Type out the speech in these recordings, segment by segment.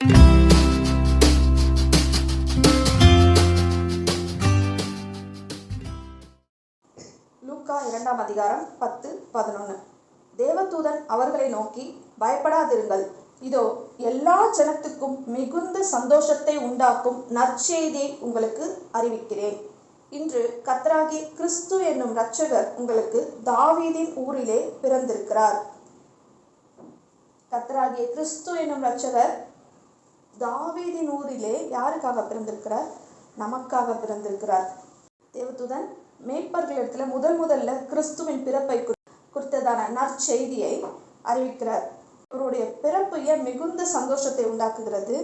லூக்கா 2ஆம் அதிகாரம் 10-11. தேவதூதன் அவர்களை நோக்கி, பயப்படாதிருங்கள், இதோ எல்லா ஜனத்துக்கும் மிகுந்த சந்தோஷத்தை உண்டாக்கும் நற்செய்தியை உங்களுக்கு அறிவிக்கிறேன். இன்று கர்த்தராகிய கிறிஸ்து என்னும் இரட்சகர் உங்களுக்கு தாவீதின் ஊரிலே பிறந்திருக்கிறார். கர்த்தராகிய கிறிஸ்து என்னும் இரட்சகர் தாவீதின் ஊரிலே யாருக்காக பிறந்திருக்கிறார்? நமக்காக பிறந்திருக்கிறார். தேவதூதன் மேய்ப்பர்களிடத்துல முதல்ல கிறிஸ்துவின் பிறப்பை குறித்ததான நற்செய்தியை அறிவிக்கிறார். அவருடைய பிறப்பு ஏன் மிகுந்த சந்தோஷத்தை உண்டாக்குகிறது?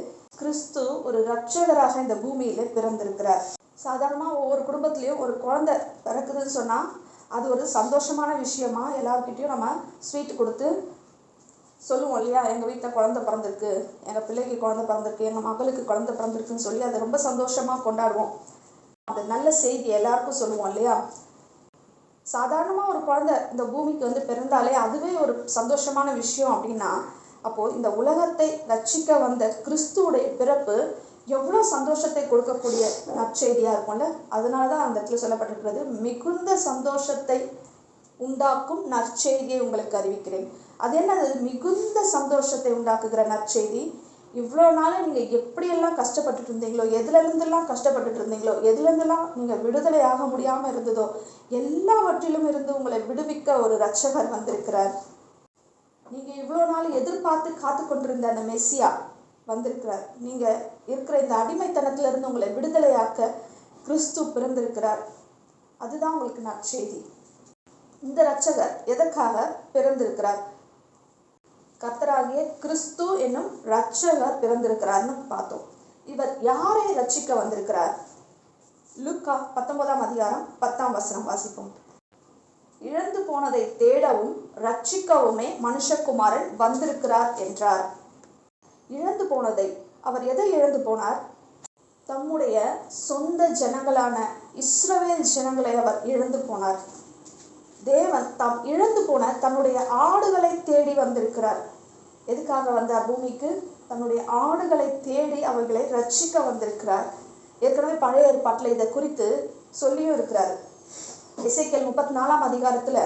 கிறிஸ்து ஒரு இரட்சகராக இந்த பூமியில பிறந்திருக்கிறார். சாதாரணமாக ஒவ்வொரு குடும்பத்திலையும் ஒரு குழந்தை பிறக்குதுன்னு சொன்னால் அது ஒரு சந்தோஷமான விஷயமா எல்லாருக்கிட்டையும் நம்ம ஸ்வீட் கொடுத்து சொல்லுவோம் இல்லையா? எங்கள் வீட்டில் குழந்தை பிறந்திருக்கு, எங்கள் பிள்ளைக்கு குழந்தை பிறந்திருக்கு, எங்கள் மகளுக்கு குழந்தை பிறந்திருக்குன்னு சொல்லி அதை ரொம்ப சந்தோஷமாக கொண்டாடுவோம். அந்த நல்ல செய்தி எல்லாருக்கும் சொல்லுவோம் இல்லையா? சாதாரணமாக ஒரு குழந்தை இந்த பூமிக்கு பிறந்தாலே அதுவே ஒரு சந்தோஷமான விஷயம் அப்படின்னா, அப்போது இந்த உலகத்தை ரட்சிக்க வந்த கிறிஸ்துவுடைய பிறப்பு எவ்வளோ சந்தோஷத்தை கொடுக்கக்கூடிய நற்செய்தியாக இருக்கும்ல. அதனால தான் அந்த இடத்துல சொல்லப்பட்டிருக்கிறது, மிகுந்த சந்தோஷத்தை உண்டாக்கும் நற்செய்தியை உங்களுக்கு அறிவிக்கிறேன். அது என்னது? மிகுந்த சந்தோஷத்தை உண்டாக்குகிற நற்செய்தி. இவ்வளோ நாள் நீங்கள் எப்படியெல்லாம் கஷ்டப்பட்டுட்டு இருந்தீங்களோ, எதுலேருந்துலாம் கஷ்டப்பட்டுட்டு இருந்தீங்களோ, எதுலேருந்துலாம் நீங்கள் விடுதலை ஆக முடியாமல் இருந்ததோ, எல்லாவற்றிலும் இருந்து உங்களை விடுவிக்க ஒரு இரட்சகர் வந்திருக்கிறார். நீங்கள் இவ்வளோ நாள் எதிர்பார்த்து காத்து கொண்டிருந்த அந்த மெஸ்ஸியா வந்திருக்கிறார். நீங்கள் இருக்கிற இந்த அடிமைத்தனத்திலிருந்து உங்களை விடுதலையாக்க கிறிஸ்து பிறந்திருக்கிறார். அதுதான் உங்களுக்கு நற்செய்தி. இந்த இரட்சகர் எதற்காக பிறந்திருக்கிறார்? கர்த்தராகிய கிறிஸ்து என்னும் இரட்சகர் பிறந்திருக்கிறார்னு பார்த்தோம். இவர் யாரை ரட்சிக்க வந்திருக்கிறார்? லூக்கா 19ஆம் அதிகாரம் 10ஆம் வசனம் வாசிப்போம். இழந்து போனதை தேடவும் ரட்சிக்கவுமே மனுஷகுமாரன் வந்திருக்கிறார் என்றார். இழந்து போனதை, அவர் எதை இழந்து போனார்? தம்முடைய சொந்த ஜனங்களான இஸ்ரவேல் ஜனங்களை அவர் இழந்து போனார். தேவன் தாம் இழந்து போன தன்னுடைய ஆடுகளை தேடி வந்திருக்கிறார். எதுக்காக வந்தார் பூமிக்கு? தன்னுடைய ஆடுகளை தேடி அவைகளை ரட்சிக்க வந்திருக்கிறார். ஏற்கனவே பழைய ஏற்பாட்டில் இதை குறித்து சொல்லியும் இருக்கிறார். எசேக்கியேல் 34ஆம் அதிகாரத்தில்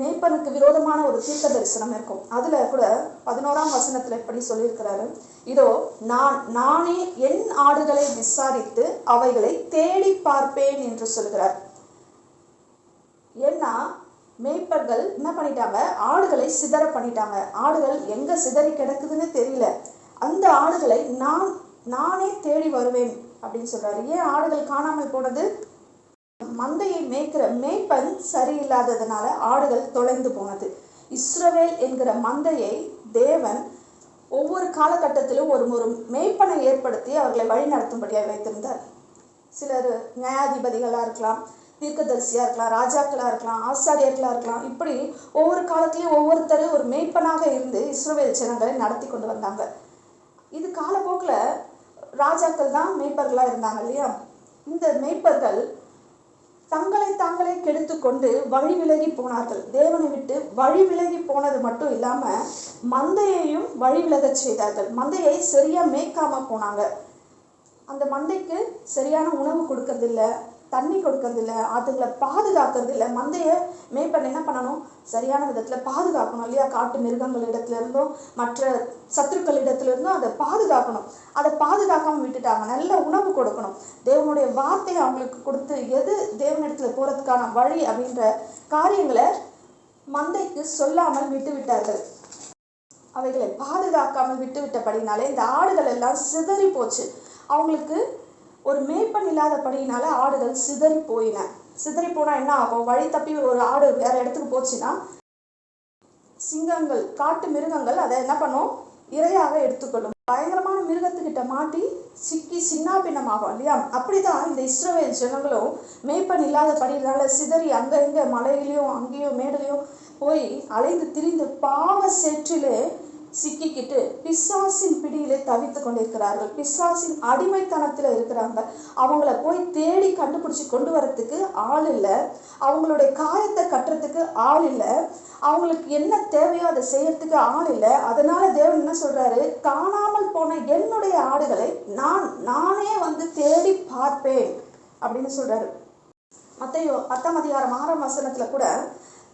மேய்ப்பனுக்கு விரோதமான ஒரு தீர்க்க தரிசனம் இருக்கும். அதுல கூட 11ஆம் வசனத்துல இப்படி சொல்லியிருக்கிறாரு, இதோ நானே என் ஆடுகளை விசாரித்து அவைகளை தேடி பார்ப்பேன் என்று சொல்கிறார். ஏன்னா மேய்ப்பர்கள் என்ன பண்ணிட்டாங்க? ஆடுகளை சிதற பண்ணிட்டாங்க. ஆடுகள் எங்க சிதறி கிடக்குதுன்னு தெரியல. அந்த ஆடுகளை நானே தேடி வருவேன் அப்படின்னு சொல்றாரு. ஏன் ஆடுகள் காணாமல் போனது? மந்தையை மேய்க்கிற மேய்ப்பன் சரியில்லாததுனால ஆடுகள் தொலைந்து போனது. இஸ்ரவேல் என்கிற மந்தையை தேவன் ஒவ்வொரு காலகட்டத்திலும் ஒரு மேய்ப்பனை ஏற்படுத்தி அவர்களை வழி நடத்தும்படியாக வைத்திருந்தார். சிலர் நியாயாதிபதிகளாக இருக்கலாம், தீர்க்கதரிசியாக இருக்கலாம், ராஜாக்களாக இருக்கலாம், ஆசாரியர்களாக இருக்கலாம். இப்படி ஒவ்வொரு காலத்திலையும் ஒவ்வொருத்தரும் ஒரு மேய்ப்பனாக இருந்து இஸ்ரவேல் ஜனங்களை நடத்தி கொண்டு வந்தாங்க. இது காலப்போக்கில் ராஜாக்கள் தான் மேய்ப்பர்களாக இருந்தாங்க இல்லையா? இந்த மேய்ப்பர்கள் தங்களை தாங்களே கெடுத்து கொண்டு வழி விலகி போனார்கள். தேவனை விட்டு வழி விலகி போனது மட்டும் இல்லாமல் மந்தையையும் வழி விலக செய்தார்கள். மந்தையை சரியாக மேய்க்காம போனாங்க. அந்த மந்தைக்கு சரியான உணவு கொடுக்கறதில்ல, தண்ணி கொடுக்கறதில்ல, அதுங்களை பாதுகாக்கிறது இல்லை. மந்தையை மேய்ப்பன் என்ன பண்ணணும்? சரியான விதத்தில் பாதுகாக்கணும் இல்லையா? காட்டு மிருகங்களிடத்துலேருந்தும் மற்ற சத்துருக்களிடத்துலேருந்தும் அதை பாதுகாக்கணும். அதை பாதுகாக்காமல் விட்டுட்டாங்க. நல்ல உணவு கொடுக்கணும், தேவனுடைய வார்த்தையை அவங்களுக்கு கொடுத்து எது தேவனிடத்தில் போகிறதுக்கான வழி அப்படின்ற காரியங்களை மந்தைக்கு சொல்லாமல் விட்டு விட்டார்கள். அவைகளை பாதுகாக்காமல் விட்டு விட்டபடினாலே இந்த ஆடுகள் எல்லாம் சிதறி போச்சு. அவங்களுக்கு ஒரு மேய்ப்பன் இல்லாதபடினால ஆடுகள் சிதறி போயின. சிதறி போனால் என்ன ஆகும்? வழி தப்பி ஒரு ஆடு வேற இடத்துக்கு போச்சுன்னா சிங்கங்கள், காட்டு மிருகங்கள் அதை என்ன பண்ணும்? இரையாக எடுத்துக்கொள்ளும். பயங்கரமான மிருகத்துக்கிட்ட மாட்டி சிக்கி சின்ன பின்னமாகும் இல்லையா? அப்படிதான் இந்த இஸ்ரவேல் ஜனங்களும் மேய்ப்பன் இல்லாதபடினால சிதறி அங்க இங்க மலையிலையும் அங்கேயும் மேடுலையும் போய் அலைந்து திரிந்து பாவ சேற்றிலே சிக்கிக்கிட்டு பிசாசின் பிடியிலே தவித்து கொண்டிருக்கிறார்கள். பிசாசின் அடிமைத்தனத்தில் இருக்கிறாங்க. அவங்கள போய் தேடி கண்டுபிடிச்சி கொண்டு வரத்துக்கு ஆள் இல்லை. அவங்களுடைய காயத்தை கட்டுறதுக்கு ஆள் இல்லை. அவங்களுக்கு என்ன தேவையோ அதை செய்யறதுக்கு ஆள் இல்லை. அதனால தேவன் என்ன சொல்றாரு? காணாமல் போன என்னுடைய ஆடுகளை நானே தேடி பார்ப்பேன் அப்படின்னு சொல்றாரு. மத்தேயு 10:6 கூட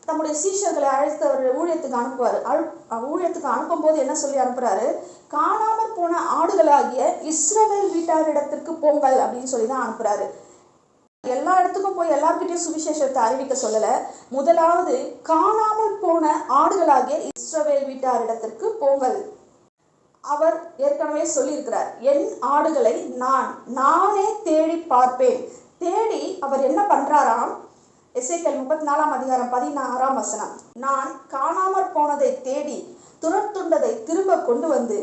தம்முடைய சீஷர்களை அழைத்து அவர் ஊழியத்துக்கு அனுப்புவார். ஊழியத்துக்கு அனுப்பும் போது என்ன சொல்லி அனுப்புறாரு? காணாமற் போன ஆடுகளாகிய இஸ்ரவேல் வீட்டாரிடத்திற்கு போங்கள் அப்படின்னு சொல்லி தான் அனுப்புறாரு. எல்லா இடத்துக்கும் போய் எல்லார்கிட்டையும் சுவிசேஷத்தை அறிவிக்க சொல்லல. முதலாவது காணாமல் போன ஆடுகளாகிய இஸ்ரவேல் வீட்டாரிடத்திற்கு போங்கள். அவர் ஏற்கனவே சொல்லியிருக்கிறார், என் ஆடுகளை நானே தேடி பார்ப்பேன். தேடி அவர் என்ன பண்றாராம்? எசேக்கியேல் 34:16 நான் காணாமற் போனதை தேடி துரத்துண்டதை திரும்ப கொண்டு வந்து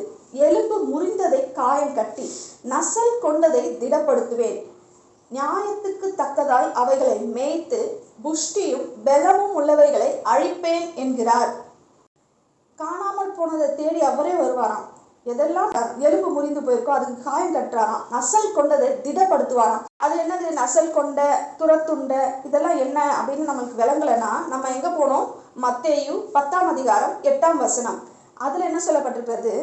எலும்பு முறிந்ததை காயம் கட்டி நசல் கொண்டதை திடப்படுத்துவேன். நியாயத்துக்கு தக்கதாய் அவைகளை மேய்த்து புஷ்டியும் பலமும் உள்ளவைகளை அழிப்பேன் என்கிறார். காணாமல் போனதை தேடி அவரே வருவாராம். எதெல்லாம் எலும்பு முறிந்து போயிருக்கோ அதுக்கு காயம் கட்டுறாராம். நசல் கொண்டதை திடப்படுத்துவாராம். அது என்னது? நசல் கொண்ட, துரத்துண்ட, இதெல்லாம் என்ன அப்படின்னு நம்மளுக்கு விளங்கலைன்னா நம்ம எங்க போனோம்? மத்தேயு 10:8 அதுல என்ன சொல்லப்பட்டிருக்கிறது?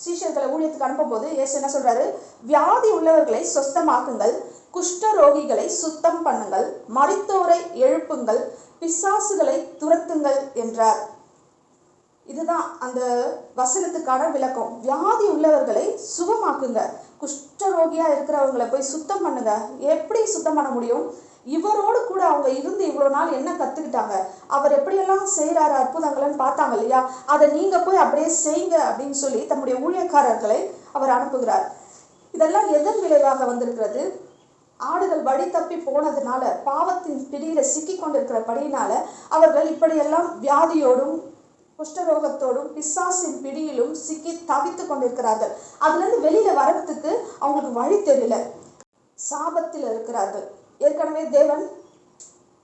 சீஷர்களை ஊழியத்துக்கு அனுப்பும் போது இயேசு என்ன சொல்றாரு? வியாதி உள்ளவர்களை சொஸ்தமாக்குங்கள், குஷ்ட ரோகிகளை சுத்தம் பண்ணுங்கள், மரித்தோரை எழுப்புங்கள், பிசாசுகளை துரத்துங்கள் என்றார். இதுதான் அந்த வசனத்துக்கான விளக்கம். வியாதி உள்ளவர்களை சுகமாக்குங்க, குஷ்டரோகியா இருக்கிறவங்களை போய் சுத்தம் பண்ணுங்க. எப்படி சுத்தம் பண்ண முடியும்? இவரோடு கூட அவங்க இருந்து இவ்வளவு நாள் என்ன கத்துக்கிட்டாங்க, அவர் எப்படியெல்லாம் செய்யறாரு அற்புதங்கள்னு பார்த்தாங்க இல்லையா? அதை நீங்க போய் அப்படியே செய்யுங்க அப்படின்னு சொல்லி தம்முடைய ஊழியக்காரர்களை அவர் அனுப்புகிறார். இதெல்லாம் எதன் விளைவாக வந்திருக்கிறது? ஆடுகள் வழி தப்பி போனதுனால, பாவத்தின் பிடியில சிக்கி கொண்டிருக்கிறபடியினால அவர்கள் இப்படியெல்லாம் வியாதியோடும் குஷ்டரோகத்தோடும் பிசாசின் பிடியிலும் சிக்கி தவித்து கொண்டிருக்கிறார்கள். அதுல இருந்து வெளியில வரத்துக்கு அவங்களுக்கு வழி தெரியல. சாபத்தில் இருக்கிறார்கள். ஏற்கனவே தேவன்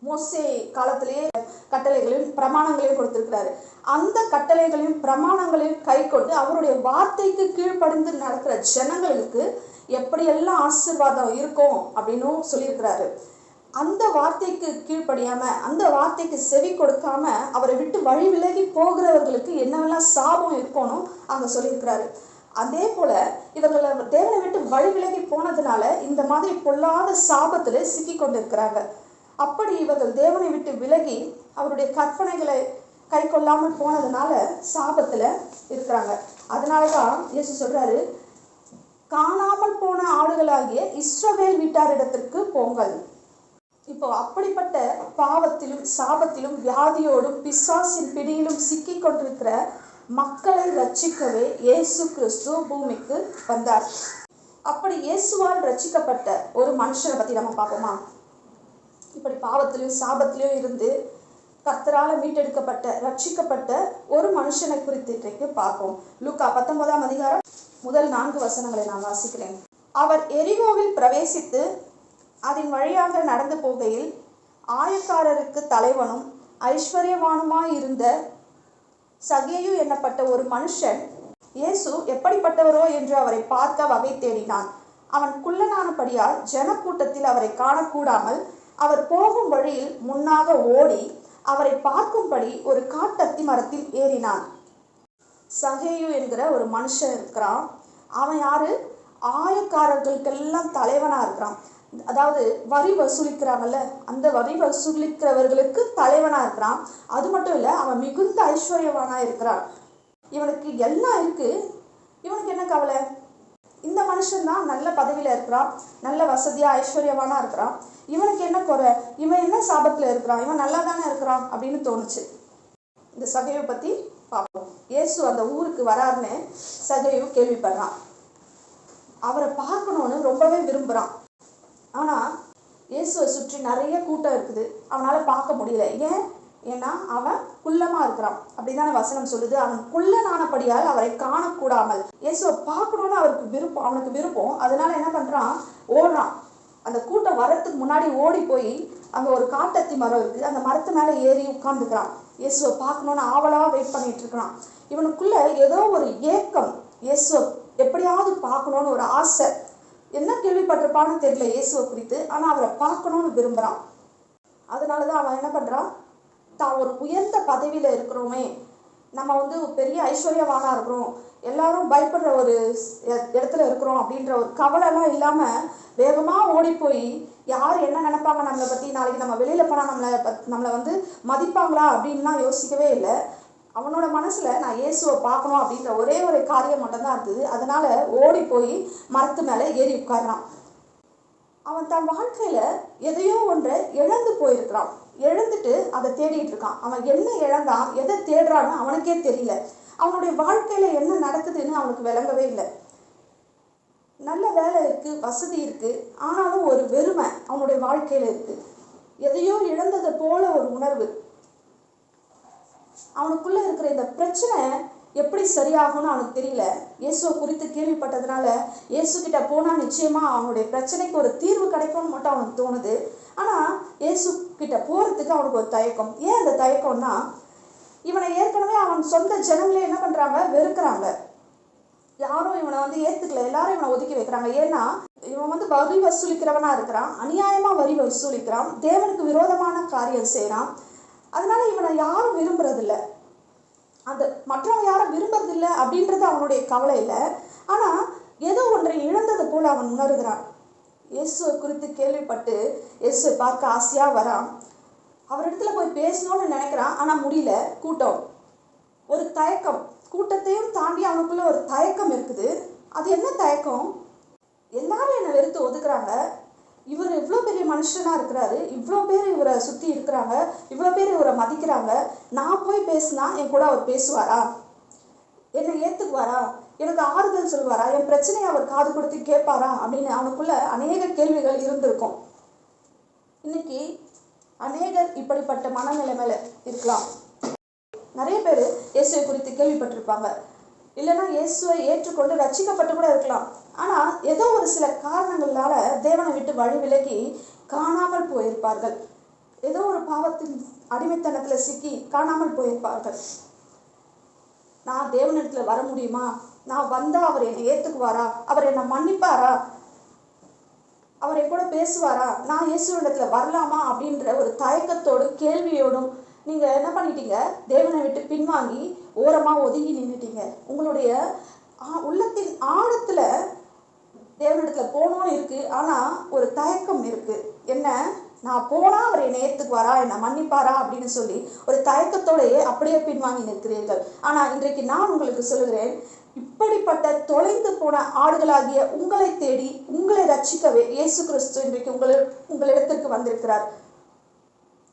மோசே காலத்திலேயே கட்டளைகளையும் பிரமாணங்களையும் கொடுத்திருக்கிறாரு. அந்த கட்டளைகளையும் பிரமாணங்களையும் கை கொண்டு அவருடைய வார்த்தைக்கு கீழ்ப்படிந்து நடக்கிற ஜனங்களுக்கு எப்படியெல்லாம் ஆசீர்வாதம் இருக்கும் அப்படின்னு சொல்லியிருக்கிறாரு. அந்த வார்த்தைக்கு கீழ்ப்படியாம, அந்த வார்த்தைக்கு செவி கொடுக்காம அவரை விட்டு வழி விலகி போகிறவர்களுக்கு என்னெல்லாம் சாபம் இருக்கணும் அங்க சொல்லியிருக்கிறாரு. அதே போல இவர்களை தேவனை விட்டு வழி விலகி போனதுனால இந்த மாதிரி பொல்லாத சாபத்துல சிக்கி கொண்டிருக்கிறாங்க. அப்படி இவர்கள் தேவனை விட்டு விலகி அவருடைய கற்பனைகளை கை கொள்ளாமல் போனதுனால சாபத்துல இருக்கிறாங்க. அதனாலதான் இயேசு சொல்றாரு, காணாமல் போன ஆடுகளாகிய இஸ்ரவேல் வீட்டாரிடத்திற்கு போங்கள். இப்போ அப்படிப்பட்ட பாவத்திலும் சாபத்திலும் வியாதியோடும் பிசாசின் பிடியிலும் சிக்கி கொண்டிருக்கிற மக்களை ரட்சிக்கவே இயேசு கிறிஸ்து பூமிக்கு வந்தார். அப்படி இயேசுவால் ரட்சிக்கப்பட்ட ஒரு மனுஷனை பத்தி நம்ம பார்ப்போமா? இப்படி பாவத்திலும் சாபத்திலும் இருந்து கர்த்தரால மீட்டெடுக்கப்பட்ட ரட்சிக்கப்பட்ட ஒரு மனுஷனை குறித்து இன்றைக்கு பார்ப்போம். லூக்கா 19 முதல் 4 நான் வாசிக்கிறேன். அவர் எரிகோவில் பிரவேசித்து அதன் வழியாக நடந்து போகையில் ஆயக்காரருக்கு தலைவனும் ஐஸ்வர்யவானுமாய் இருந்த சகேயு என்னப்பட்ட ஒரு மனுஷன் இயேசு எப்படிப்பட்டவரோ என்று அவரை பார்க்க வகை தேடினான். அவன் குள்ளனானபடியால் ஜனக்கூட்டத்தில் அவரை காணக்கூடாமல் அவர் போகும் வழியில் முன்னாக ஓடி அவரை பார்க்கும்படி ஒரு காட்டத்தி மரத்தில் ஏறினான். சகேயு என்கிற ஒரு மனுஷன் இருக்கிறான். அவன் யாரு? ஆயக்காரர்களுக்கெல்லாம் தலைவனா இருக்கிறான். அதாவது வரி வசூலிக்கிறாங்கல்ல, அந்த வரி வசூலிக்கிறவர்களுக்கு தலைவனா இருக்கிறான். அது மட்டும் இல்ல, அவன் மிகுந்த ஐஸ்வர்யவானா இருக்கிறான். இவனுக்கு எல்லாம் இருக்கு. இவனுக்கு என்ன கவலை? இந்த மனுஷன் தான் நல்ல பதவியில இருக்கிறான், நல்ல வசதியா ஐஸ்வர்யவானா இருக்கிறான். இவனுக்கு என்ன குறை? இவன் என்ன சாபத்துல இருக்கிறான்? இவன் நல்லா தானே இருக்கிறான் அப்படின்னு தோணுச்சு. இந்த சகையை பத்தி பார்ப்போம். இயேசு அந்த ஊருக்கு வராருன்னு சகையு கேள்விப்படுறான். அவரை பார்க்கணும்னு ரொம்பவே விரும்புறான். ஆனா இயேசுவை சுற்றி நிறைய கூட்டம் இருக்குது, அவனால பார்க்க முடியல. ஏன்னா அவன் குள்ளமா இருக்கிறான். அப்படிதானே வசனம் சொல்லுது. அவன் குள்ளனானபடியால் அவரை காணக்கூடாமல். இயேசுவை பார்க்கணும்னு அவனுக்கு விருப்பம். அதனால என்ன பண்றான்? ஓடுறான். அந்த கூட்டம் வரத்துக்கு முன்னாடி ஓடி போய் அங்க ஒரு காட்டத்தி மரம் இருக்கு, அந்த மரத்து மேல ஏறி உட்கார்ந்துக்கிறான். இயேசுவை பார்க்கணும்னு ஆவலா வெயிட் பண்ணிட்டு இருக்கிறான். இவனுக்குள்ள ஏதோ ஒரு ஏக்கம், இயேசுவை எப்படியாவது பார்க்கணும்னு ஒரு ஆசை. என்ன கேள்விப்பட்டிருப்பான்னு தெரியல இயேசுவை குறித்து, ஆனா அவரை பார்க்கணும்னு விரும்புறான். அதனாலதான் அவன் என்ன பண்றான்? தான் ஒரு உயர்ந்த பதவியில இருக்கிறோமே, நம்ம வந்து பெரிய ஐஸ்வர்யவானா இருக்கிறோம், எல்லாரும் பயப்படுற ஒரு இடத்துல இருக்கிறோம் அப்படின்ற ஒரு கவலைலாம் இல்லாமல் வேகமாக ஓடி போய் யார் என்ன நினைப்பாங்க நம்மளை பற்றி, நாளைக்கு நம்ம வெளியில் போனால் நம்மளை வந்து மதிப்பாங்களா அப்படின்லாம் யோசிக்கவே இல்லை. அவனோட மனசில் நான் இயேசுவை பார்க்கணும் அப்படின்ற ஒரே ஒரு காரியம் மட்டும்தான் இருந்தது. அதனால் ஓடி போய் மரத்து மேலே ஏறி உட்கார்றான். அவன் தன் வாழ்க்கையில் எதையோ ஒன்றை இழந்து போயிருக்கிறான். இழந்துட்டு அதை தேடிட்டு இருக்கான். அவன் என்ன இழந்தான், எதை தேடுறான்னு அவனுக்கே தெரியல. அவனுடைய வாழ்க்கையில் என்ன நடக்குதுன்னு அவனுக்கு விளங்கவே இல்லை. நல்ல வேலை இருக்குது, வசதி இருக்குது, ஆனாலும் ஒரு வெறுமை அவனுடைய வாழ்க்கையில் இருக்குது. எதையோ இழந்ததை போல ஒரு உணர்வு. அவனுக்குள்ளே இருக்கிற இந்த பிரச்சனை எப்படி சரியாகும்னு அவனுக்கு தெரியல. இயேசுவை குறித்து கேள்விப்பட்டதுனால இயேசுக்கிட்ட போனால் நிச்சயமாக அவனுடைய பிரச்சனைக்கு ஒரு தீர்வு கிடைக்கும்னு மட்டும் அவனுக்கு தோணுது. ஆனால் இயேசு கிட்ட போகிறதுக்கு அவனுக்கு ஒரு தயக்கம். ஏன் அந்த தயக்கம்னா, இவனை ஏற்கனவே அவன் சொந்த ஜனங்களே என்ன பண்ணுறாங்க, வெறுக்கிறாங்க. யாரும் இவனை வந்து ஏற்றுக்கல, எல்லாரும் இவனை ஒதுக்கி வைக்கிறாங்க. ஏன்னா இவன் வந்து வரி வசூலிக்கிறவனா இருக்கிறான், அநியாயமாக வரி வசூலிக்கிறான், தேவனுக்கு விரோதமான காரியம் செய்கிறான். அதனால இவனை யாரும் விரும்புறதில்லை. அந்த மற்றவங்க யாரும் விரும்புறதில்லை அப்படின்றது அவனுடைய கவலை இல்லை. ஆனால் ஏதோ ஒன்றை இழந்தது போல அவன் உணர்கிறான். இயேசுவை குறித்து கேள்விப்பட்டு இயேசுவை பார்க்க ஆசையாக வரான். அவரிடத்துல போய் பேசணும்னு நினைக்கிறான், ஆனால் முடியல. கூட்டம், ஒரு தயக்கம், கூட்டத்தையும் தாண்டி அவனுக்குள்ள ஒரு தயக்கம் இருக்குது. அது என்ன தயக்கம்? எல்லாரும் என்னை வெறுத்து ஒதுக்குறாங்க, இவர் இவ்வளோ பெரிய மனுஷனாக இருக்கிறாரு, இவ்வளோ பேர் இவரை சுற்றி இருக்கிறாங்க, இவ்வளோ பேர் இவரை மதிக்கிறாங்க, நான் போய் பேசினா என் கூட அவர் பேசுவாரா, என்னை ஏற்றுக்குவாரா, எனக்கு ஆறுதல் சொல்லுவாரா, என் பிரச்சனையை அவர் காது கொடுத்து கேட்பாரா அப்படின்னு அவனுக்குள்ள அநேக கேள்விகள் இருந்திருக்கும். இன்னைக்கு அநேகர் இப்படிப்பட்ட மனநிலைமையில இருக்கலாம். நிறைய பேர் இயேசுவை குறித்து கேள்விப்பட்டிருப்பாங்க, இல்லைன்னா இயேசுவை ஏற்றுக்கொண்டு ரட்சிக்கப்பட்டு கூட இருக்கலாம். ஆனால் ஏதோ ஒரு சில காரணங்களால தேவனை விட்டு வழி விலகி காணாமல் போயிருப்பார்கள். ஏதோ ஒரு பாவத்தின் அடிமைத்தனத்தில் சிக்கி காணாமல் போயிருப்பார்கள். நான் தேவனிடத்தில் வர முடியுமா, நான் வந்தால் அவர் என்னை ஏற்றுக்குவாரா, அவர் என்னை மன்னிப்பாரா, அவர் என் கூட பேசுவாரா, நான் இயேசுவிடத்தில் வரலாமா அப்படின்ற ஒரு தயக்கத்தோடு கேள்வியோடும் நீங்கள் என்ன பண்ணிட்டீங்க, தேவனை விட்டு பின்வாங்கி ஓரமாக ஒதுங்கி நின்றுட்டீங்க. உங்களுடைய உள்ளத்தின் ஆழத்தில் தேவனிடத்தில் போகணும்னு இருக்குது, ஆனால் ஒரு தயக்கம் இருக்குது. என்ன, நான் போனால் அவர் என்னை ஏற்றுக்குவாரா, என்னை மன்னிப்பாரா அப்படின்னு சொல்லி ஒரு தயக்கத்தோடையே அப்படியே பின்வாங்கி நிற்கிறீர்கள். ஆனால் இன்றைக்கு நான் உங்களுக்கு சொல்லுகிறேன், இப்படிப்பட்ட தொலைந்து போன ஆடுகளாகிய உங்களை தேடி உங்களை ரட்சிக்கவே இயேசு கிறிஸ்து இன்றைக்கு உங்களிடத்திற்கு வந்திருக்கிறார்.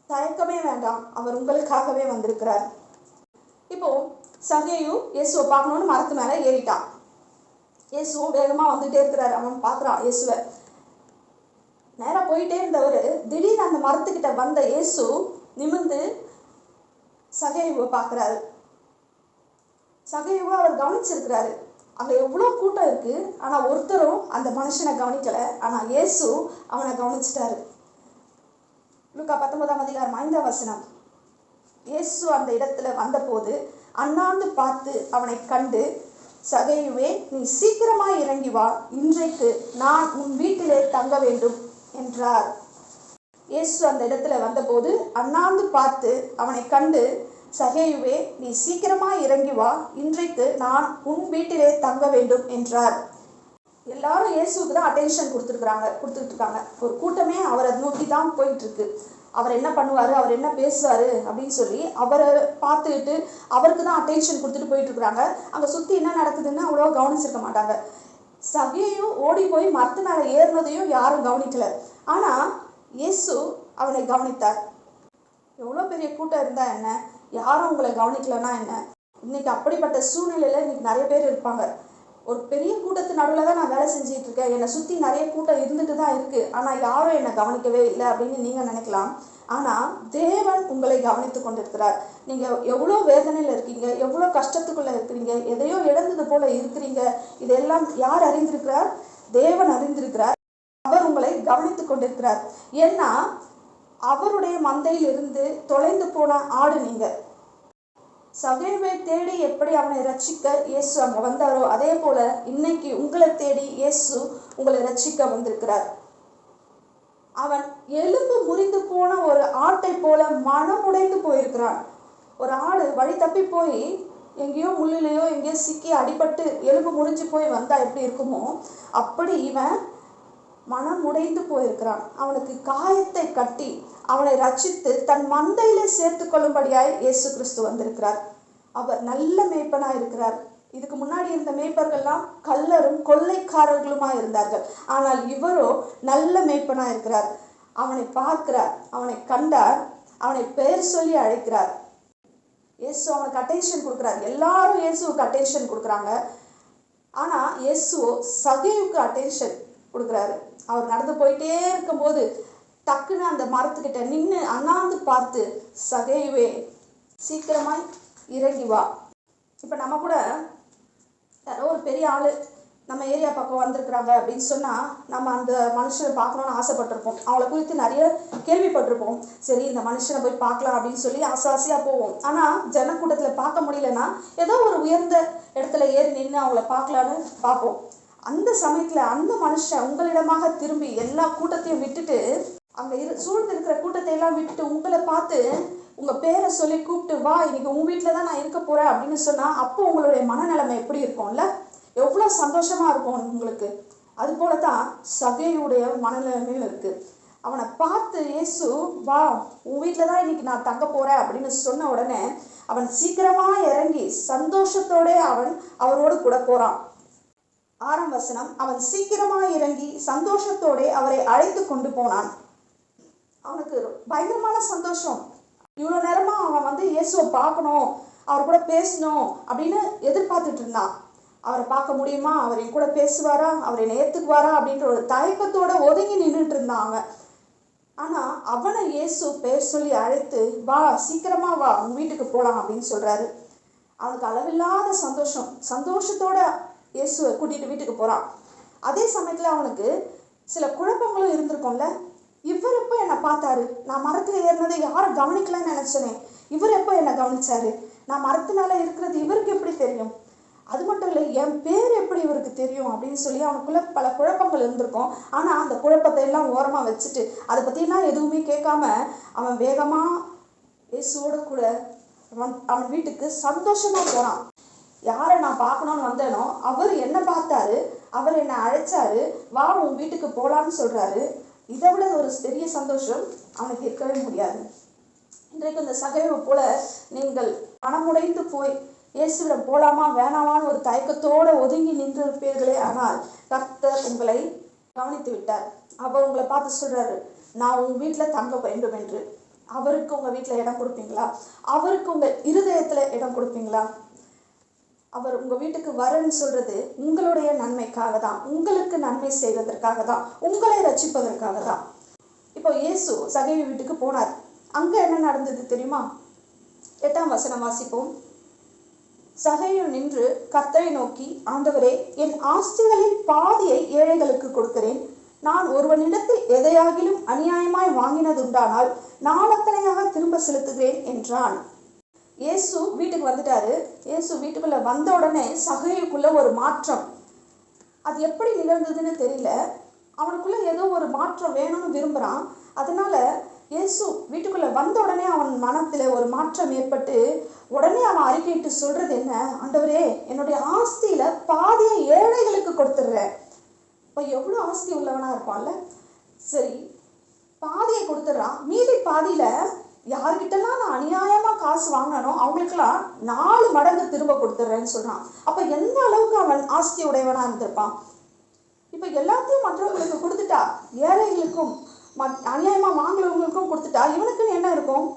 தயக்கமே வேண்டாம், அவர் உங்களுக்காகவே வந்திருக்கிறார். இப்போ சகேயு இயேசுவை பார்க்கணும்னு மரத்து மேலே ஏறிட்டான். இயேசுவும் வேகமாக வந்துட்டே இருக்கிறார். அவன் பார்க்குறான் இயேசுவை. நேராக போயிட்டே இருந்தவர் திடீர்னு அந்த மரத்துக்கிட்ட வந்த இயேசு நிமிர்ந்து சகேயுவை பார்க்குறாரு. சகேயுவை அவர் கவனிச்சிருக்கிறாரு. அங்கே எவ்வளோ கூட்டம் இருக்குது, ஆனால் ஒருத்தரும் அந்த மனுஷனை கவனிக்கலை. ஆனால் இயேசு அவனை கவனிச்சிட்டாரு. லூக்கா 19:5 இயேசு அந்த இடத்துல வந்தபோது அண்ணாந்து பார்த்து அவனை கண்டு, சகேயுவே, நீ சீக்கிரமாய் இறங்கி வா, இன்றைக்கு நான் உன் வீட்டிலே தங்க வேண்டும் என்றார். இயேசு அந்த இடத்துல வந்தபோது அண்ணாந்து பார்த்து அவனை கண்டு, சகேயுவே, நீ சீக்கிரமாய் இறங்கி வா, இன்றைக்கு நான் உன் வீட்டிலே தங்க வேண்டும் என்றார். எல்லாரும் இயேசுக்கு தான் அட்டென்ஷன் கொடுத்துட்டு இருக்காங்க. ஒரு கூட்டமே அவரை நோக்கி தான் போயிட்டு இருக்கு. அவர் என்ன பண்ணுவார், அவர் என்ன பேசுவார் அப்படின்னு சொல்லி அவரை பார்த்துக்கிட்டு அவருக்கு தான் அட்டென்ஷன் கொடுத்துட்டு போயிட்டு இருக்கிறாங்க. அங்கே சுற்றி என்ன நடக்குதுன்னு அவ்வளோ கவனிச்சிருக்க மாட்டாங்க. சகேயு ஓடி போய் மரத்து மேலே ஏறினதையும் யாரும் கவனிக்கல. ஆனால் இயேசு அவனை கவனித்தார். எவ்வளோ பெரிய கூட்டம் இருந்தால் என்ன, யாரும் உங்களை கவனிக்கலன்னா என்ன? இன்னைக்கு அப்படிப்பட்ட சூழ்நிலையில் இன்னைக்கு நிறைய பேர் இருப்பாங்க. ஒரு பெரிய கூட்டத்து நடுவில் தான் நான் வேலை செஞ்சுட்டு இருக்கேன், என்னை சுற்றி நிறைய கூட்டம் இருந்துட்டு தான் இருக்குது, ஆனால் யாரும் என்னை கவனிக்கவே இல்லை அப்படின்னு நீங்கள் நினைக்கலாம். ஆனால் தேவன் உங்களை கவனித்து கொண்டிருக்கிறார். நீங்கள் எவ்வளோ வேதனையில் இருக்கீங்க, எவ்வளோ கஷ்டத்துக்குள்ளே இருக்கிறீங்க, எதையோ இழந்தது போல இருக்கிறீங்க, இதெல்லாம் யார் அறிந்திருக்கிறார்? தேவன் அறிந்திருக்கிறார். அவர் உங்களை கவனித்து கொண்டிருக்கிறார். ஏன்னா அவருடைய மந்தையிலிருந்து தொலைந்து போன ஆடு நீங்கள். சகேயுவை தேடி எப்படி அவனை ரட்சிக்க இயேசு அங்கே வந்தாரோ, அதே போல இன்னைக்கு உங்களை தேடி இயேசு உங்களை ரட்சிக்க வந்திருக்கிறார். அவன் எலும்பு முறிந்து போன ஒரு ஆட்டை போல மனமுடைந்து போயிருக்கிறான். ஒரு ஆடு வழி தப்பி போய் எங்கேயோ முள்ளிலையோ எங்கேயோ சிக்கி அடிபட்டு எலும்பு முறிஞ்சு போய் வந்தா எப்படி இருக்குமோ அப்படி இவன் மனம் உடைந்து போயிருக்கிறான். அவனுக்கு காயத்தை கட்டி அவனை ரட்சித்து தன் மந்தையிலே சேர்த்து கொள்ளும்படியாய் இயேசு கிறிஸ்து வந்திருக்கிறார். அவர் நல்ல மேய்ப்பனா இருக்கிறார். இதுக்கு முன்னாடி இருந்த மேய்ப்பர்கள்லாம் கள்ளரும் கொள்ளைக்காரர்களுமா இருந்தார்கள். ஆனால் இவரோ நல்ல மேய்ப்பனா இருக்கிறார். அவனை பார்க்கிறார், அவனை கண்டார், அவனை பெயர் சொல்லி அழைக்கிறார். இயேசு அவனுக்கு அட்டென்ஷன் கொடுக்குறார். எல்லாரும் இயேசுவுக்கு அட்டென்ஷன் கொடுக்குறாங்க. ஆனா இயேசுவோ சகேயுக்கு அட்டென்ஷன் கொடுக்குறாரு. அவர் நடந்து போயிட்டே இருக்கும்போது டக்குன்னு அந்த மரத்துக்கிட்ட நின்று அண்ணாந்து பார்த்து, சகேயுவே சீக்கிரமாய் இறங்கி வா. இப்போ நம்ம கூட யாரோ ஒரு பெரிய ஆள் நம்ம ஏரியா பக்கம் வந்திருக்கிறாங்க அப்படின்னு சொன்னால் நம்ம அந்த மனுஷனை பார்க்கணுன்னு ஆசைப்பட்டிருப்போம். அவளை குறித்து நிறைய கேள்விப்பட்டிருப்போம். சரி, இந்த மனுஷனை போய் பார்க்கலாம் அப்படின்னு சொல்லி ஆசையாக போவோம். ஆனால் ஜனக்கூட்டத்தில் பார்க்க முடியலன்னா ஏதோ ஒரு உயர்ந்த இடத்துல ஏறி நின்று அவங்கள பார்க்கலான்னு பார்ப்போம். அந்த சமயத்தில் அந்த மனுஷன் உங்களிடமாக திரும்பி எல்லா கூட்டத்தையும் விட்டுட்டு, அங்கே சூழ்ந்து இருக்கிற கூட்டத்தை எல்லாம் விட்டுட்டு உங்களை பார்த்து உங்கள் பேரை சொல்லி கூப்பிட்டு, வா இன்னைக்கு உங்கள் வீட்டில் தான் நான் இருக்க போகிறேன் அப்படின்னு சொன்னால் அப்போ உங்களுடைய மனநிலைமை எப்படி இருக்கும்ல? எவ்வளோ சந்தோஷமாக இருக்கும் உங்களுக்கு. அது போல தான் சகேயுடைய மனநிலைமையும் இருக்குது. அவனை பார்த்து இயேசு, வா உன் வீட்டில் தான் இன்னைக்கு நான் தங்க போகிறேன் அப்படின்னு சொன்ன உடனே அவன் சீக்கிரமாக இறங்கி சந்தோஷத்தோட அவன் அவரோடு கூட போகிறான். 6ஆம் வசனம், அவன் சீக்கிரமாக இறங்கி சந்தோஷத்தோட அவரை அழைத்து கொண்டு போனான். அவனுக்கு பயங்கரமான சந்தோஷம். இவ்வளோ நேரமா அவன் இயேசுவை பார்க்கணும், அவர் கூட பேசணும் அப்படின்னு எதிர்பார்த்துட்டு இருந்தான். அவரை பார்க்க முடியுமா, அவர் என் கூட பேசுவாரா, அவர் என்னை ஏற்றுக்குவாரா அப்படின்ற ஒரு தயக்கத்தோட ஒதுங்கி நின்றுட்டு இருந்தான் அவன். ஆனால் அவனை இயேசு பேர் சொல்லி அழைத்து, வா சீக்கிரமா வா உன் வீட்டுக்கு போகலாம் அப்படின்னு சொல்றாரு. அவனுக்கு அளவில்லாத சந்தோஷத்தோட இயேசுவை கூட்டிட்டு வீட்டுக்கு போறான். அதே சமயத்துல அவனுக்கு சில குழப்பங்களும் இருந்திருக்கும்ல. இவர் எப்போ என்னை பார்த்தாரு, நான் மரத்துல ஏறினதை யாரும் கவனிக்கலன்னு நினைச்சனே, இவர் எப்போ என்னை கவனிச்சாரு, நான் மரத்து மேல இருக்கிறது இவருக்கு எப்படி தெரியும், அது மட்டும் இல்லை என் பேர் எப்படி இவருக்கு தெரியும் அப்படின்னு சொல்லி அவனுக்குள்ள பல குழப்பங்கள் இருந்திருக்கும். ஆனா அந்த குழப்பத்தை எல்லாம் ஓரமா வச்சுட்டு அதை பத்தியெல்லாம் எதுவுமே கேட்காம அவன் வேகமா இயேசுவோட கூட அவன் வீட்டுக்கு சந்தோஷமா போறான். யாரை நான் பார்க்கணும்னு வந்தேனோ அவர் என்ன பார்த்தாரு, அவர் என்னை அழைச்சாரு, வா உன் வீட்டுக்கு போகலான்னு சொல்றாரு. இதை விட ஒரு பெரிய சந்தோஷம் அவனுக்கு இருக்கவே முடியாது. இன்றைக்கு இந்த சகேயுவை போல நீங்கள் மனமுடைந்து போய் இயேசுவிடம் போலாமா வேணாமான்னு ஒரு தயக்கத்தோட ஒதுங்கி நின்றிருப்பீர்களே, ஆனால் கர்த்தர் உங்களை கவனித்து விட்டார். அவர் உங்களை பார்த்து சொல்றாரு, நான் உங்க வீட்டில் தங்க வேண்டும் என்று. அவருக்கு உங்க வீட்டில் இடம் கொடுப்பீங்களா? அவருக்கு உங்க இருதயத்துல இடம் கொடுப்பீங்களா? அவர் உங்க வீட்டுக்கு வரன்னு சொல்றது உங்களுடைய நன்மைக்காக தான், உங்களுக்கு நன்மை செய்வதற்காக தான், உங்களை ரட்சிப்பதற்காக தான். இப்போ இயேசு சகேயு வீட்டுக்கு போனார். அங்க என்ன நடந்தது தெரியுமா? 8ஆம் வசனம் வாசிப்போம். சகேயு நின்று கர்த்தரை நோக்கி, ஆண்டவரே, என் ஆஸ்திகளில் பாதியை ஏழைகளுக்கு கொடுக்கிறேன். நான் ஒருவனிடத்தில் எதையாகிலும் அநியாயமாய் வாங்கினதுண்டானால் நான் அத்தனையாக திரும்ப செலுத்துகிறேன் என்றான். இயேசு வீட்டுக்கு வந்துட்டாரு. இயேசு வீட்டுக்குள்ள வந்த உடனே சகேயுக்குள்ள ஒரு மாற்றம். அது எப்படி நிகழ்ந்ததுன்னு தெரியல. அவனுக்குள்ள ஏதோ ஒரு மாற்றம் வேணும்னு விரும்புறான். அதனால இயேசு வீட்டுக்குள்ள வந்த உடனே அவன் மனத்துல ஒரு மாற்றம் ஏற்பட்டு உடனே அவன் அறிக்கையிட்டு சொல்றது என்ன? ஆண்டவரே, என்னுடைய ஆஸ்தியில பாதியை ஏழைகளுக்கு கொடுத்துடுறேன். இப்போ எவ்வளோ ஆஸ்தி உள்ளவனா இருப்பான்ல. சரி, பாதியை கொடுத்துட்றான். மீதி பாதியில யார்கிட்டலாம் நான் அநியாயமா காசு வாங்கினோ அவங்களுக்கெல்லாம் 4 மடங்கு திரும்ப கொடுத்துட்றேன்னு சொல்றான். அப்ப எந்த அளவுக்கு அவன் ஆஸ்தி உடையவனா இருந்திருப்பான். இப்ப எல்லாத்தையும் மற்றவங்களுக்கு கொடுத்துட்டா, ஏழைகளுக்கும் அநியாயமா வாங்குறவங்களுக்கும் கொடுத்துட்டா இவனுக்குன்னு என்ன இருக்கும்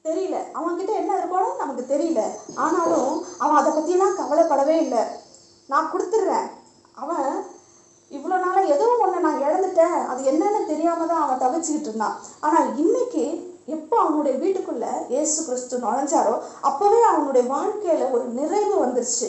தெரியல. அவன்கிட்ட என்ன இருக்கும்னு நமக்கு தெரியல. ஆனாலும் அவன் அதை பத்தியெல்லாம் கவலைப்படவே இல்லை. நான் கொடுத்துட்றேன். அவன் இவ்வளோ நாளாக ஏதோ ஒன்று நான் இழந்துட்டேன், அது என்னன்னு தெரியாம தான் அவன் தவிச்சுக்கிட்டு இருந்தான். ஆனால் இன்னைக்கு எப்போ அவனுடைய வீட்டுக்குள்ள இயேசு கிறிஸ்து நுழைஞ்சாரோ அப்போவே அவனுடைய வாழ்க்கையில ஒரு நிறைவு வந்துருச்சு.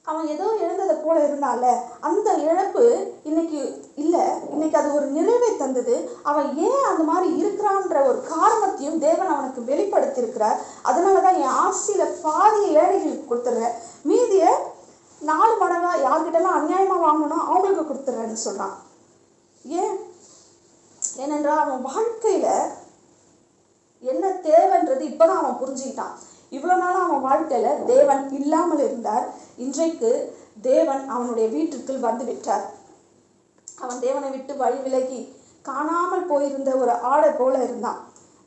அவன் ஏதோ இழந்ததை போல இருந்தால அந்த இழப்பு இன்னைக்கு இல்லை, இன்னைக்கு அது ஒரு நிறைவை தந்தது. அவன் ஏன் அந்த மாதிரி இருக்கிறான்ற ஒரு காரணத்தையும் தேவன் அவனுக்கு வெளிப்படுத்தி இருக்கிறார். அதனாலதான் என் ஆஸ்தியில பாதியை ஏழைகளுக்கு கொடுத்துட்றேன், மீதிய 4 மடங்கா யார்கிட்டலாம் அநியாயமா வாங்கணும் அவங்களுக்கு கொடுத்துட்றேன்னு சொல்றான். ஏனென்றால் அவன் வாழ்க்கையில என்ன தேவைன்றது இப்பதான் அவன் புரிஞ்சுக்கிட்டான். இவ்வளவு நாளும் அவன் வாழ்க்கையில தேவன் இல்லாமல் இருந்தார். இன்றைக்கு தேவன் அவனுடைய வீட்டிற்குள் வந்து விட்டார். அவன் தேவனை விட்டு வழி விலகி காணாமல் போயிருந்த ஒரு ஆடை போல இருந்தான்.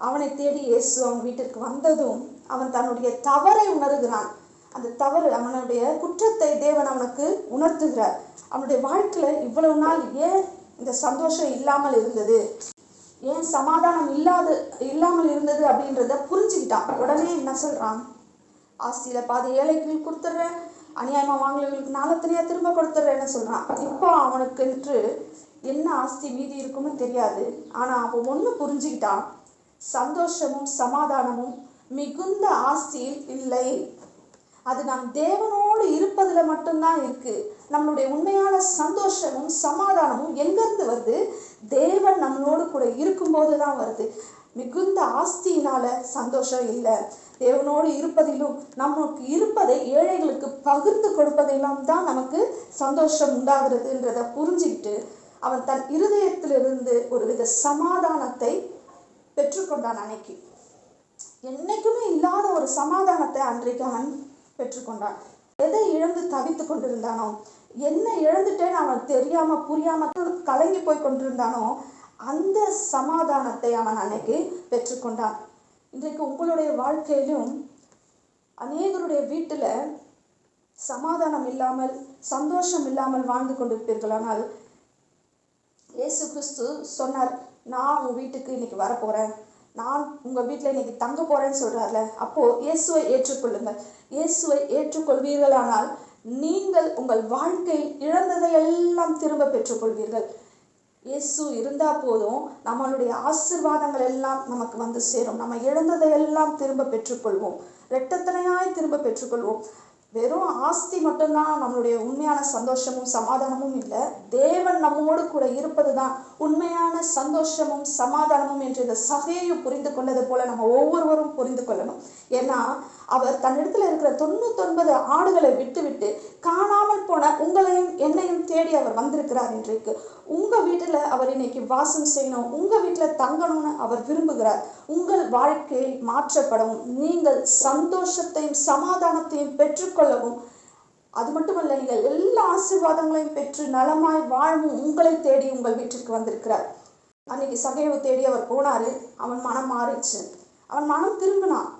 அவனை தேடி இயேசு அவன் வீட்டிற்கு வந்ததும் அவன் தன்னுடைய தவறை உணர்கிறான். அந்த தவறு, அவனுடைய குற்றத்தை தேவன் அவனுக்கு உணர்த்துகிறார். அவனுடைய வாழ்க்கையில இவ்வளவு நாள் ஏன் இந்த சந்தோஷம் இல்லாமல் இருந்தது, ஏன் சமாதானம் இல்லாமல் இருந்தது அப்படின்றத புரிஞ்சுக்கிட்டான். உடனே என்ன சொல்றான், ஆஸ்தியில பாதி ஏழைகளுக்கு கொடுத்துட்றேன், அநியாயமா வாங்கலவர்களுக்கு நாளத்தனையா திரும்ப கொடுத்துட்றேன்னு சொல்றான். இப்போ அவனுக்கு என்ன ஆஸ்தி மீதி இருக்குன்னு தெரியாது. ஆனா அவன் ஒண்ணு புரிஞ்சுக்கிட்டான், சந்தோஷமும் சமாதானமும் மிகுந்த ஆஸ்தியில் இல்லை, அது நம் தேவனோடு இருப்பதுல மட்டும்தான் இருக்கு. நம்மளுடைய உண்மையான சந்தோஷமும் சமாதானமும் எங்கிருந்து வருது? தேவன் நம்மளோடு கூட இருக்கும்போது தான் வருது. மிகுந்த ஆஸ்தியினால சந்தோஷம் இல்லை. தேவனோடு இருப்பதிலும் நமக்கு இருப்பதை ஏழைகளுக்கு பகிர்ந்து கொடுப்பதிலும் தான் நமக்கு சந்தோஷம் உண்டாகிறதுன்றத புரிஞ்சுக்கிட்டு அவன் தன் இருதயத்திலிருந்து ஒரு வித சமாதானத்தை பெற்றுக்கொண்டான். அன்னைக்கு என்னைக்குமே இல்லாத ஒரு சமாதானத்தை அன்றைக்கு அவன் பெற்றுக்கொண்டான். எதை இழந்து தவித்து கொண்டிருந்தானோ, என்ன இழந்துட்டேன்னு அவன் தெரியாம புரியாம கலங்கி போய் கொண்டிருந்தானோ, அந்த சமாதானத்தை அவன் அன்னைக்கு பெற்றுக்கொண்டான். இன்றைக்கு உங்களுடைய வாழ்க்கையிலும் அநேகருடைய வீட்டுல சமாதானம் இல்லாமல் சந்தோஷம் இல்லாமல் வாழ்ந்து கொண்டிருப்பீர்களானால், இயேசு கிறிஸ்து சொன்னார், நான் உங்க வீட்டுக்கு இன்னைக்கு வரப்போறேன், நான் உங்க வீட்டுல இன்னைக்கு தங்க போறேன்னு சொல்றாருல. அப்போ இயேசுவை ஏற்றுக்கொள்ளுங்கள். இயேசுவை ஏற்றுக்கொள்வீர்களானால் நீங்கள் உங்கள் வாழ்க்கையில் இழந்ததை எல்லாம் திரும்ப பெற்றுக்கொள்வீர்கள். இயேசு இருந்தா போதும், நம்மளுடைய ஆசீர்வாதங்கள் எல்லாம் நமக்கு வந்து சேரும். நம்ம இழந்ததை எல்லாம் திரும்ப பெற்றுக்கொள்வோம், இரட்டத்தனையாய் திரும்ப பெற்றுக்கொள்வோம். வெறும் ஆஸ்தி மட்டும்தான் நம்மளுடைய உண்மையான சந்தோஷமும் சமாதானமும் இல்லை. தேவன் நம்மோடு கூட இருப்பது தான் உண்மையான சந்தோஷமும் சமாதானமும் என்று இந்த சகேயு புரிந்து கொண்டது போல நம்ம ஒவ்வொருவரும் புரிந்து கொள்ளணும். ஏன்னா அவர் தன்னிடத்துல இருக்கிற 99 ஆடுகளை விட்டு காணாமல் போன உங்களையும் என்னையும் தேடி அவர் வந்திருக்கிறார். இன்றைக்கு உங்க வீட்டுல அவர் இன்னைக்கு வாசம் செய்யணும், உங்க வீட்டுல தங்கணும்னு அவர் விரும்புகிறார். உங்கள் வாழ்க்கை மாற்றப்படவும், நீங்கள் சந்தோஷத்தையும் சமாதானத்தையும் பெற்றுக்கொள்ளவும், அது மட்டுமல்ல, நீங்கள் எல்லா ஆசீர்வாதங்களையும் பெற்று நலமாய் வாழவும் உங்களை தேடி உங்கள் வீட்டிற்கு வந்திருக்கிறார். அன்னைக்கு சகேயு தேடி அவர் போனாரு. அவன் மனம் மாறிச்சு. அவன் மனம் திரும்பினான்.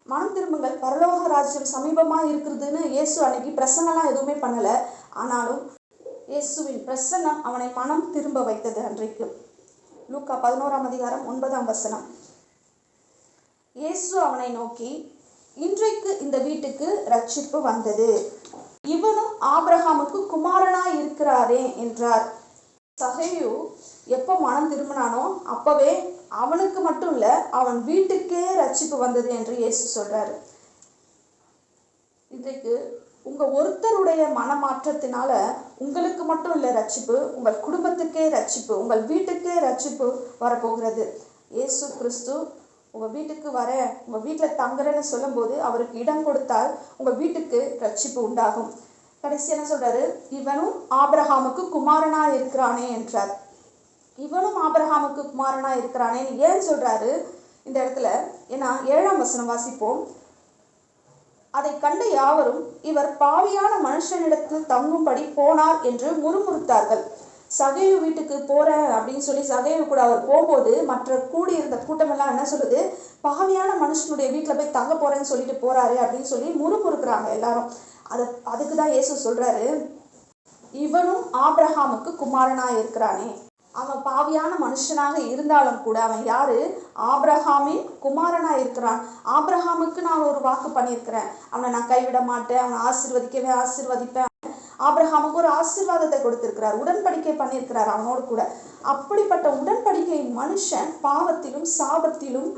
மனம் திரும்புங்கள், பரலோக ராஜ்யம் சமீபமாக இருக்கிறதுன்னு இயேசு அன்னைக்கு பிரசங்கெல்லாம் எதுவுமே பண்ணல. ஆனாலும் இயேசுவின் பிரசன்னம் அவனை மனம் திரும்ப வைத்தது. அன்றைக்கு லூக்கா 11ஆம் அதிகாரம் 9ஆம் வசனம், இயேசு அவனை நோக்கி, இன்றைக்கு இந்த வீட்டுக்கு ரட்சிப்பு வந்தது, இவனும் ஆபிரகாமுக்கு குமாரனாய் இருக்கிறாரே என்றார். சகேயு எப்போ மனம் திரும்பினானோ அப்பவே அவனுக்கு மட்டும் இல்ல, அவன் வீட்டுக்கே ரட்சிப்பு வந்தது என்று இயேசு சொல்றாரு. இன்றைக்கு உங்க ஒருத்தருடைய மனமாற்றத்தினால உங்களுக்கு மட்டும் இல்ல ரட்சிப்பு, உங்கள் குடும்பத்துக்கே ரட்சிப்பு, உங்கள் வீட்டுக்கே ரட்சிப்பு வரப்போகிறது. இயேசு கிறிஸ்து உங்க வீட்டுக்கு வர, உங்க வீட்டுல தங்குறேன்னு சொல்லும் போது அவருக்கு இடம் கொடுத்தால் உங்க வீட்டுக்கு ரட்சிப்பு உண்டாகும். கடைசி என்ன சொல்றாரு, இவனும் ஆபிரகாமுக்கு குமாரனா இருக்கிறானே என்றார். இவனும் ஆபிரகாமுக்கு குமாரனா இருக்கிறானே ஏன் சொல்றாரு இந்த இடத்துல? ஏன்னா 7ஆம் வசனம் வாசிப்போம். அதை கண்ட யாவரும், இவர் பாவியான மனுஷனிடத்தில் தங்கும்படி போனார் என்று முறுமுறுத்தார்கள். சகேயு வீட்டுக்கு போறேன் அப்படின்னு சொல்லி சகேயு கூட அவர் போகும்போது மற்ற கூடியிருந்த கூட்டமெல்லாம் என்ன சொல்லுது, பாவியான மனுஷனுடைய வீட்டுல போய் தங்க போறேன்னு சொல்லிட்டு போறாரு அப்படின்னு சொல்லி முறுமுறுக்கிறாங்க எல்லாரும். அதுக்குதான் இயேசு சொல்றாரு, இவனும் ஆபிரகாமுக்கு குமாரனா இருக்கிறானே. அவன் பாவியான மனுஷனாக இருந்தாலும் கூட அவன் யாரு? ஆபிரகாமின் குமாரனா இருக்கிறான். ஆபிரகாமுக்கு நான் ஒரு வாக்கு பண்ணியிருக்கிறேன், அவனை நான் கைவிட மாட்டேன், அவனை ஆசீர்வதிப்பேன். ஆபிரகாமுக்கு ஒரு ஆசீர்வாதத்தை கொடுத்திருக்கிறார், உடன்படிக்கை பண்ணியிருக்கிறார் அவனோடு கூட. அப்படிப்பட்ட உடன்படிக்கை மனுஷன் பாவத்திலும் சாபத்திலும்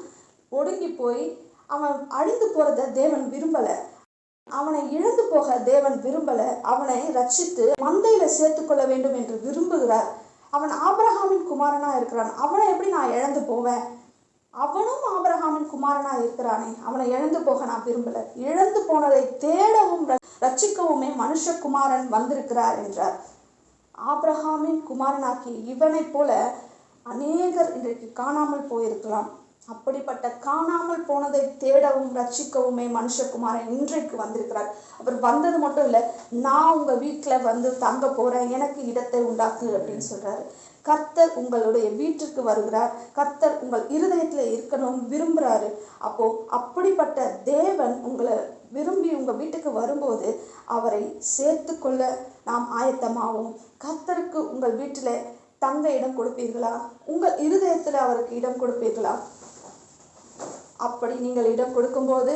ஒடுங்கி போய் அவன் அழிந்து போறத தேவன் விரும்பல. அவனை இழந்து போக தேவன் விரும்பல. அவனை ரட்சித்து மந்தையில சேர்த்துக்கொள்ள வேண்டும் என்று விரும்புகிறார். அவன் ஆபிரகாமின் குமாரனா இருக்கிறான், அவனை எப்படி நான் இழந்து போவேன்? அவனும் ஆபிரகாமின் குமாரனா இருக்கிறானே, அவனை இழந்து போக நான் விரும்பல. இழந்து போனதை தேடவும் ரட்சிக்கவுமே மனுஷகுமாரன் வந்திருக்கிறார் என்றார். ஆபிரகாமின் குமாரனாக்கி இவனை போல அநேகர் இன்றைக்கு காணாமல் போயிருக்கலாம். அப்படிப்பட்ட காணாமல் போனதை தேடவும் ரட்சிக்கவுமே மனுஷகுமாரன் இன்றைக்கு வந்திருக்கிறார். அவர் வந்தது மட்டும் இல்லை, நான் உங்க வீட்டுல வந்து தங்க போறேன், எனக்கு இடத்தை உண்டாக்கு அப்படின்னு சொல்றாரு. கர்த்தர் உங்களுடைய வீட்டிற்கு வருகிறார். கர்த்தர் உங்கள் இருதயத்துல இருக்கணும் விரும்புறாரு. அப்போ அப்படிப்பட்ட தேவன் உங்களை விரும்பி உங்க வீட்டுக்கு வரும்போது அவரை சேர்த்து கொள்ள நாம் ஆயத்தமாவோம். கர்த்தருக்கு உங்கள் வீட்டுல தங்க இடம் கொடுப்பீர்களா? உங்கள் இருதயத்துல அவருக்கு இடம் கொடுப்பீர்களா? அப்படி நீங்கள் இடம் கொடுக்கும்போது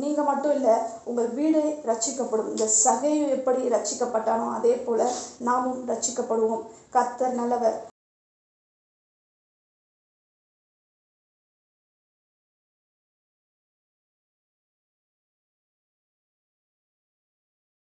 நீங்க மட்டும் இல்லை, உங்கள் வீடு ரட்சிக்கப்படும். இந்த சகையும் எப்படி ரட்சிக்கப்பட்டானோ அதே போல நாமும் ரட்சிக்கப்படுவோம். கர்த்தர் நல்லவர்.